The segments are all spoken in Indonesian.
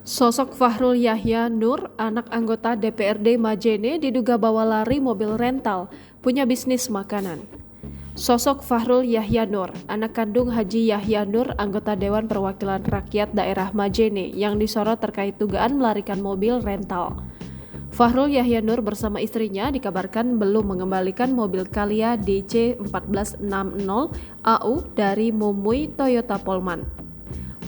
Sosok Fahrul Yahya Nur, anak anggota DPRD Majene diduga bawa lari mobil rental, punya bisnis makanan. Sosok Fahrul Yahya Nur, anak kandung Haji Yahya Nur, anggota Dewan Perwakilan Rakyat Daerah Majene yang disorot terkait dugaan melarikan mobil rental. Fahrul Yahya Nur bersama istrinya dikabarkan belum mengembalikan mobil Calya DC 1460 AU dari Mumui Toyota Polman.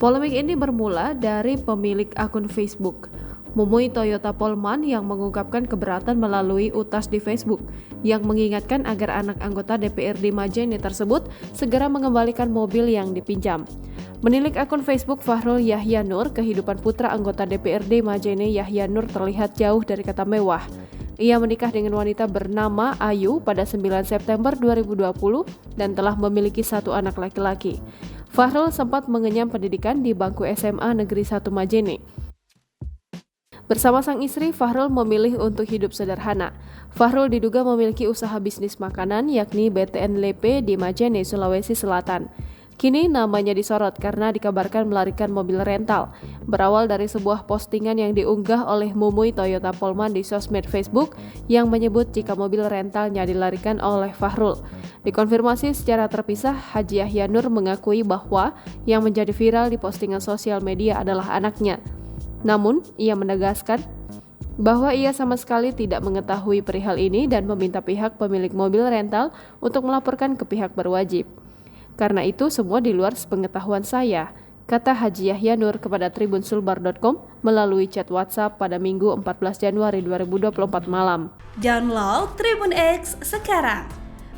Polemik ini bermula dari pemilik akun Facebook Mumui Toyota Polman yang mengungkapkan keberatan melalui utas di Facebook yang mengingatkan agar anak anggota DPRD Majene tersebut segera mengembalikan mobil yang dipinjam. Menilik akun Facebook Fahrul Yahya Nur, kehidupan putra anggota DPRD Majene Yahya Nur terlihat jauh dari kata mewah. Ia menikah dengan wanita bernama Ayu pada 9 September 2020 dan telah memiliki satu anak laki-laki. Fahrul sempat mengenyam pendidikan di bangku SMA Negeri 1 Majene. Bersama sang istri, Fahrul memilih untuk hidup sederhana. Fahrul diduga memiliki usaha bisnis makanan yakni BTN Lepe di Majene, Sulawesi Selatan. Kini namanya disorot karena dikabarkan melarikan mobil rental. Berawal dari sebuah postingan yang diunggah oleh Mumui Toyota Polman di sosmed Facebook yang menyebut jika mobil rentalnya dilarikan oleh Fahrul. Dikonfirmasi secara terpisah, Haji Yahya Nur mengakui bahwa yang menjadi viral di postingan sosial media adalah anaknya. Namun, ia menegaskan bahwa ia sama sekali tidak mengetahui perihal ini dan meminta pihak pemilik mobil rental untuk melaporkan ke pihak berwajib. Karena itu semua di luar sepengetahuan saya, kata Haji Yahya Nur kepada tribunsulbar.com melalui chat WhatsApp pada Minggu 14 Januari 2024 malam. Download Tribun X sekarang,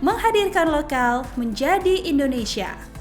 menghadirkan lokal menjadi Indonesia.